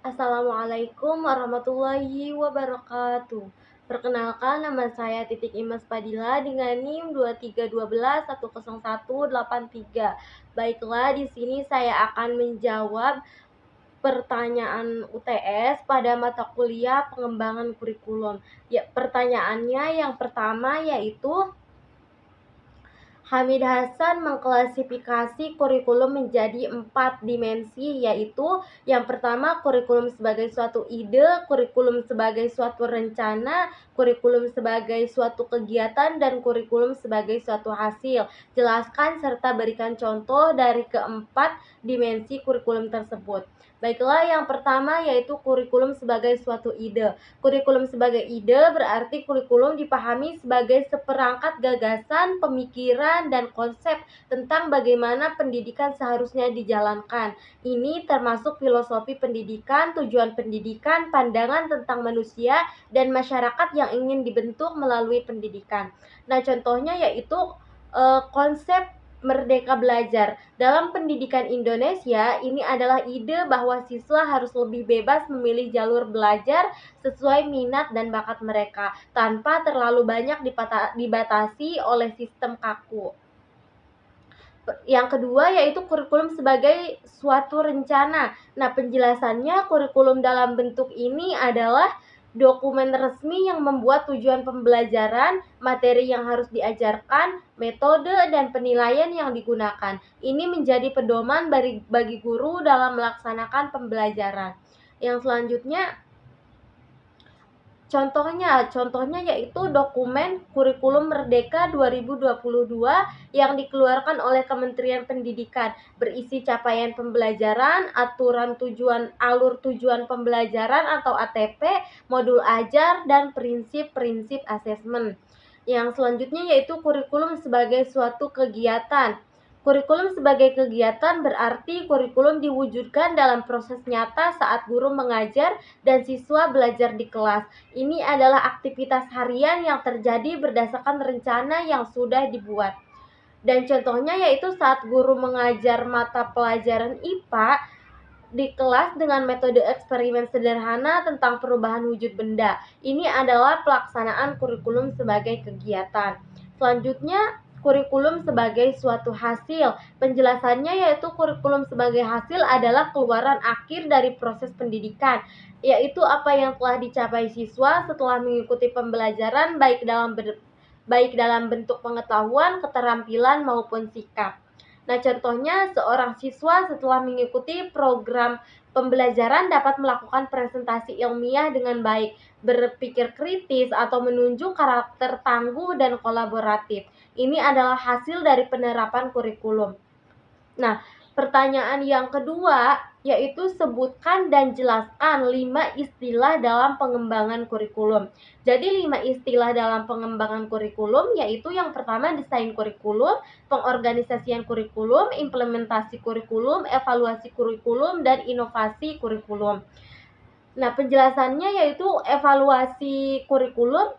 Assalamualaikum warahmatullahi wabarakatuh. Perkenalkan, nama saya Titik Imas Padilla dengan NIM 2312101183. Baiklah, di sini saya akan menjawab pertanyaan UTS pada mata kuliah pengembangan kurikulum. Ya, pertanyaannya yang pertama yaitu Hamid Hasan mengklasifikasi kurikulum menjadi 4 dimensi, yaitu yang pertama kurikulum sebagai suatu ide, kurikulum sebagai suatu rencana, kurikulum sebagai suatu kegiatan, dan kurikulum sebagai suatu hasil. Jelaskan serta berikan contoh dari keempat dimensi kurikulum tersebut. Baiklah, yang pertama yaitu kurikulum sebagai suatu ide. Kurikulum sebagai ide berarti kurikulum dipahami sebagai seperangkat gagasan, pemikiran, dan konsep tentang bagaimana pendidikan seharusnya dijalankan. Ini termasuk filosofi pendidikan, tujuan pendidikan, pandangan tentang manusia, dan masyarakat yang ingin dibentuk melalui pendidikan. Nah, contohnya yaitu konsep Merdeka Belajar. Dalam pendidikan Indonesia, ini adalah ide bahwa siswa harus lebih bebas memilih jalur belajar sesuai minat dan bakat mereka, tanpa terlalu banyak dibatasi oleh sistem kaku. Yang kedua yaitu kurikulum sebagai suatu rencana. Nah, penjelasannya kurikulum dalam bentuk ini adalah dokumen resmi yang membuat tujuan pembelajaran, materi yang harus diajarkan, metode dan penilaian yang digunakan. Ini menjadi pedoman bagi guru dalam melaksanakan pembelajaran. Yang selanjutnya Contohnya yaitu dokumen Kurikulum Merdeka 2022 yang dikeluarkan oleh Kementerian Pendidikan, berisi capaian pembelajaran, alur tujuan pembelajaran atau ATP, modul ajar, dan prinsip-prinsip asesmen. Yang selanjutnya yaitu kurikulum sebagai suatu kegiatan. Kurikulum sebagai kegiatan berarti kurikulum diwujudkan dalam proses nyata saat guru mengajar dan siswa belajar di kelas. Ini adalah aktivitas harian yang terjadi berdasarkan rencana yang sudah dibuat. Dan contohnya yaitu saat guru mengajar mata pelajaran IPA di kelas dengan metode eksperimen sederhana tentang perubahan wujud benda. Ini adalah pelaksanaan kurikulum sebagai kegiatan. Selanjutnya, kurikulum sebagai suatu hasil. Penjelasannya yaitu kurikulum sebagai hasil adalah keluaran akhir dari proses pendidikan, yaitu apa yang telah dicapai siswa setelah mengikuti pembelajaran baik dalam bentuk pengetahuan, keterampilan maupun sikap. Nah, contohnya seorang siswa setelah mengikuti program pembelajaran dapat melakukan presentasi ilmiah dengan baik, berpikir kritis, atau menunjuk karakter tangguh dan kolaboratif. Ini adalah hasil dari penerapan kurikulum. Nah, pertanyaan yang kedua yaitu sebutkan dan jelaskan 5 istilah dalam pengembangan kurikulum. Jadi 5 istilah dalam pengembangan kurikulum yaitu yang pertama desain kurikulum, pengorganisasian kurikulum, implementasi kurikulum, evaluasi kurikulum, dan inovasi kurikulum. Nah, penjelasannya yaitu evaluasi kurikulum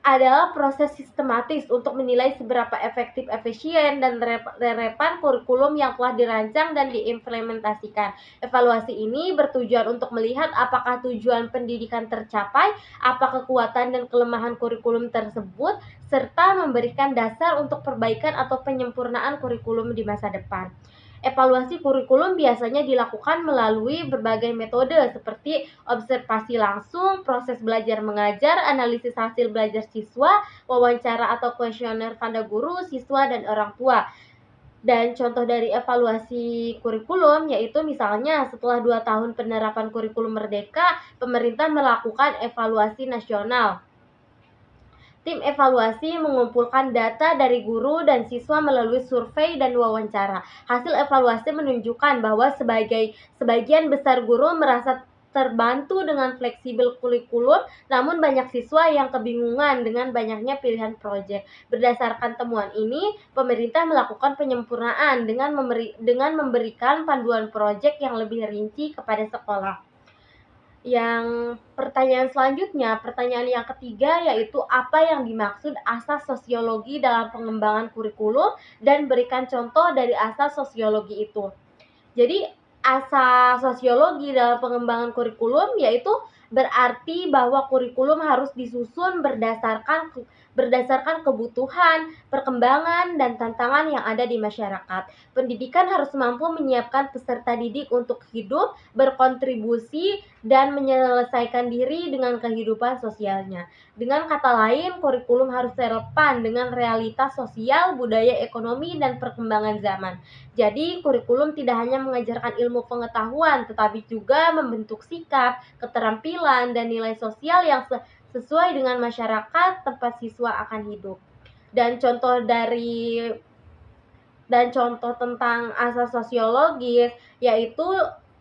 adalah proses sistematis untuk menilai seberapa efektif, efisien, dan relevan kurikulum yang telah dirancang dan diimplementasikan. Evaluasi ini bertujuan untuk melihat apakah tujuan pendidikan tercapai, apa kekuatan dan kelemahan kurikulum tersebut, serta memberikan dasar untuk perbaikan atau penyempurnaan kurikulum di masa depan. Evaluasi kurikulum biasanya dilakukan melalui berbagai metode seperti observasi langsung, proses belajar mengajar, analisis hasil belajar siswa, wawancara atau kuesioner pada guru, siswa, dan orang tua. Dan contoh dari evaluasi kurikulum yaitu misalnya setelah 2 tahun penerapan kurikulum Merdeka, pemerintah melakukan evaluasi nasional. Tim evaluasi mengumpulkan data dari guru dan siswa melalui survei dan wawancara. Hasil evaluasi menunjukkan bahwa sebagian besar guru merasa terbantu dengan fleksibel kurikulum, namun banyak siswa yang kebingungan dengan banyaknya pilihan proyek. Berdasarkan temuan ini, pemerintah melakukan penyempurnaan dengan memberikan panduan proyek yang lebih rinci kepada sekolah. Pertanyaan yang ketiga yaitu apa yang dimaksud asas sosiologi dalam pengembangan kurikulum dan berikan contoh dari asas sosiologi itu. Jadi asas sosiologi dalam pengembangan kurikulum, yaitu berarti bahwa kurikulum harus disusun berdasarkan kebutuhan, perkembangan, dan tantangan yang ada di masyarakat. Pendidikan harus mampu menyiapkan peserta didik untuk hidup, berkontribusi, dan menyelesaikan diri dengan kehidupan sosialnya. Dengan kata lain, kurikulum harus relevan dengan realitas sosial, budaya, ekonomi, dan perkembangan zaman. Jadi, kurikulum tidak hanya mengajarkan ilmu pengetahuan, tetapi juga membentuk sikap, keterampilan, dan nilai sosial yang sesuai dengan masyarakat tempat siswa akan hidup. Dan contoh tentang asas sosiologis yaitu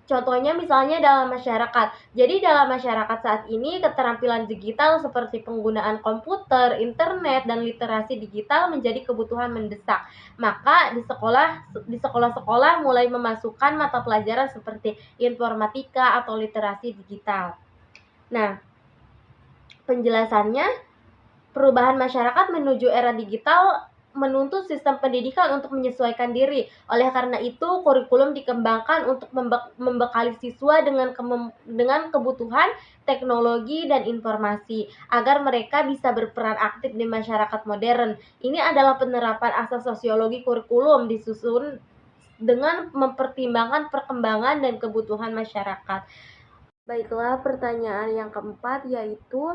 contohnya misalnya dalam masyarakat. Jadi dalam masyarakat saat ini keterampilan digital seperti penggunaan komputer, internet, dan literasi digital menjadi kebutuhan mendesak. Maka di sekolah-sekolah mulai memasukkan mata pelajaran seperti informatika atau literasi digital. Nah, penjelasannya, perubahan masyarakat menuju era digital menuntut sistem pendidikan untuk menyesuaikan diri. Oleh karena itu, kurikulum dikembangkan untuk membekali siswa dengan kebutuhan teknologi dan informasi agar mereka bisa berperan aktif di masyarakat modern. Ini adalah penerapan asas sosiologi kurikulum disusun dengan mempertimbangkan perkembangan dan kebutuhan masyarakat. Baiklah, pertanyaan yang keempat yaitu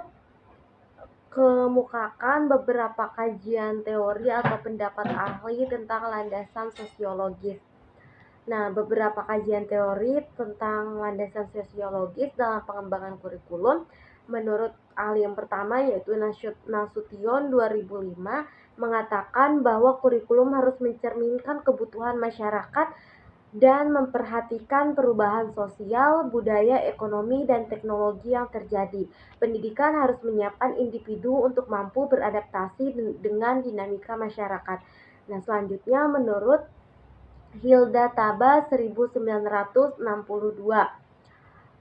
kemukakan beberapa kajian teori atau pendapat ahli tentang landasan sosiologis. Nah, beberapa kajian teori tentang landasan sosiologis dalam pengembangan kurikulum menurut ahli yang pertama yaitu Nasution 2005 mengatakan bahwa kurikulum harus mencerminkan kebutuhan masyarakat dan memperhatikan perubahan sosial, budaya, ekonomi, dan teknologi yang terjadi. Pendidikan harus menyiapkan individu untuk mampu beradaptasi dengan dinamika masyarakat. Nah, selanjutnya menurut Hilda Taba 1962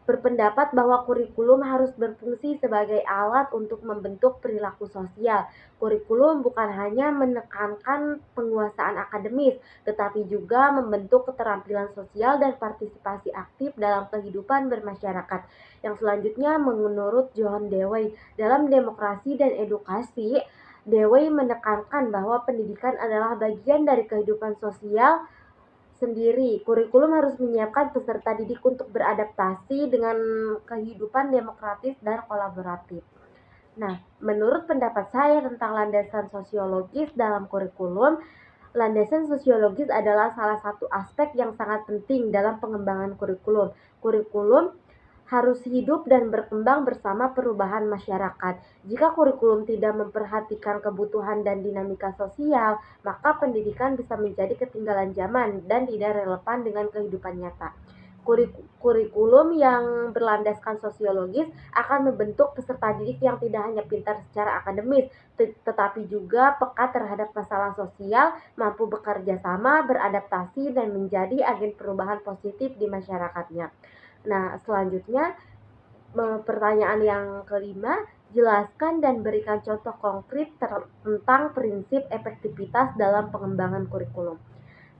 berpendapat bahwa kurikulum harus berfungsi sebagai alat untuk membentuk perilaku sosial. Kurikulum bukan hanya menekankan penguasaan akademis, tetapi juga membentuk keterampilan sosial dan partisipasi aktif dalam kehidupan bermasyarakat. Yang selanjutnya menurut John Dewey, dalam Demokrasi dan Edukasi, Dewey menekankan bahwa pendidikan adalah bagian dari kehidupan sosial sendiri. Kurikulum harus menyiapkan peserta didik untuk beradaptasi dengan kehidupan demokratis dan kolaboratif. Nah, menurut pendapat saya tentang landasan sosiologis dalam kurikulum, landasan sosiologis adalah salah satu aspek yang sangat penting dalam pengembangan kurikulum. Kurikulum harus hidup dan berkembang bersama perubahan masyarakat. Jika kurikulum tidak memperhatikan kebutuhan dan dinamika sosial, maka pendidikan bisa menjadi ketinggalan zaman dan tidak relevan dengan kehidupan nyata. Kurikulum yang berlandaskan sosiologis akan membentuk peserta didik yang tidak hanya pintar secara akademis, tetapi juga peka terhadap masalah sosial, mampu bekerja sama, beradaptasi, dan menjadi agen perubahan positif di masyarakatnya. Nah, selanjutnya pertanyaan yang kelima, jelaskan dan berikan contoh konkret tentang prinsip efektivitas dalam pengembangan kurikulum.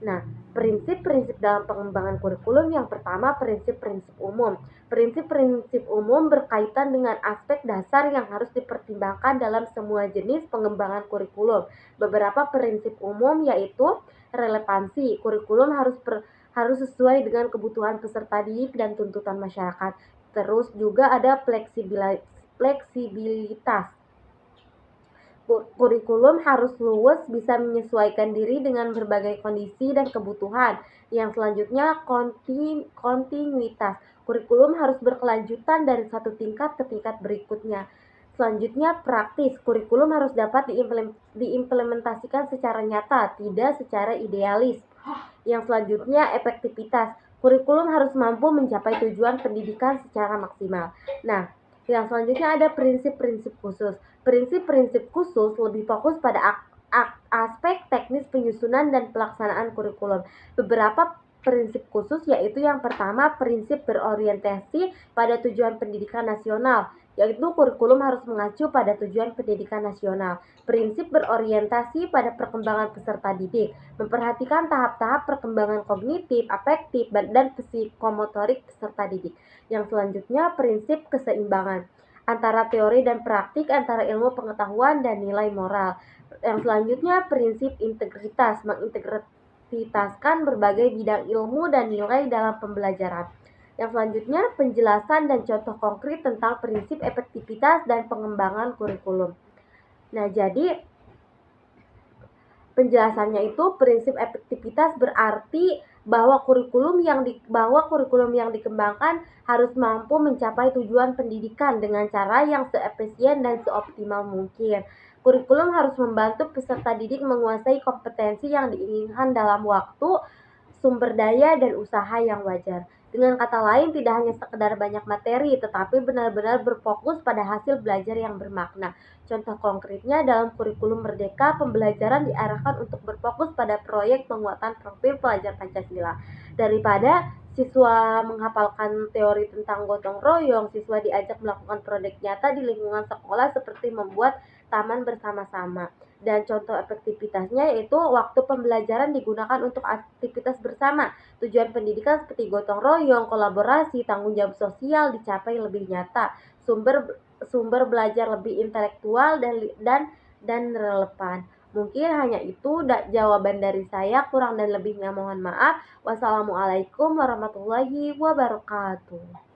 Nah, prinsip-prinsip dalam pengembangan kurikulum yang pertama prinsip-prinsip umum. Prinsip-prinsip umum berkaitan dengan aspek dasar yang harus dipertimbangkan dalam semua jenis pengembangan kurikulum. Beberapa prinsip umum yaitu relevansi. Kurikulum harus sesuai dengan kebutuhan peserta didik dan tuntutan masyarakat. Terus juga ada fleksibilitas. Kurikulum harus luwes, bisa menyesuaikan diri dengan berbagai kondisi dan kebutuhan. Yang selanjutnya kontinuitas. Kurikulum harus berkelanjutan dari satu tingkat ke tingkat berikutnya. Selanjutnya praktis. Kurikulum harus dapat diimplementasikan secara nyata, tidak secara idealis. Yang selanjutnya efektivitas. Kurikulum harus mampu mencapai tujuan pendidikan secara maksimal. Nah, yang selanjutnya ada prinsip-prinsip khusus. Prinsip-prinsip khusus lebih fokus pada aspek teknis penyusunan dan pelaksanaan kurikulum. Beberapa prinsip khusus yaitu yang pertama prinsip berorientasi pada tujuan pendidikan nasional. yaitu kurikulum harus mengacu pada tujuan pendidikan nasional, prinsip berorientasi pada perkembangan peserta didik, memperhatikan tahap-tahap perkembangan kognitif, afektif, dan psikomotorik peserta didik. Yang selanjutnya, prinsip keseimbangan antara teori dan praktik, antara ilmu pengetahuan dan nilai moral. Yang selanjutnya, prinsip integritas, mengintegritaskan berbagai bidang ilmu dan nilai dalam pembelajaran. Yang selanjutnya, penjelasan dan contoh konkret tentang prinsip efektivitas dan pengembangan kurikulum. Nah, jadi penjelasannya itu prinsip efektivitas berarti bahwa kurikulum yang dikembangkan harus mampu mencapai tujuan pendidikan dengan cara yang seefisien dan seoptimal mungkin. Kurikulum harus membantu peserta didik menguasai kompetensi yang diinginkan dalam waktu, sumber daya, dan usaha yang wajar. Dengan kata lain, tidak hanya sekedar banyak materi, tetapi benar-benar berfokus pada hasil belajar yang bermakna. Contoh konkretnya, dalam kurikulum Merdeka, pembelajaran diarahkan untuk berfokus pada proyek penguatan profil pelajar Pancasila. Daripada siswa menghafalkan teori tentang gotong royong, siswa diajak melakukan proyek nyata di lingkungan sekolah seperti membuat taman bersama-sama. Dan contoh efektivitasnya yaitu waktu pembelajaran digunakan untuk aktivitas bersama. Tujuan pendidikan seperti gotong royong, kolaborasi, tanggung jawab sosial dicapai lebih nyata. Sumber belajar lebih intelektual dan relevan. Mungkin hanya itu jawaban dari saya, kurang dan lebihnya mohon maaf. Wassalamualaikum warahmatullahi wabarakatuh.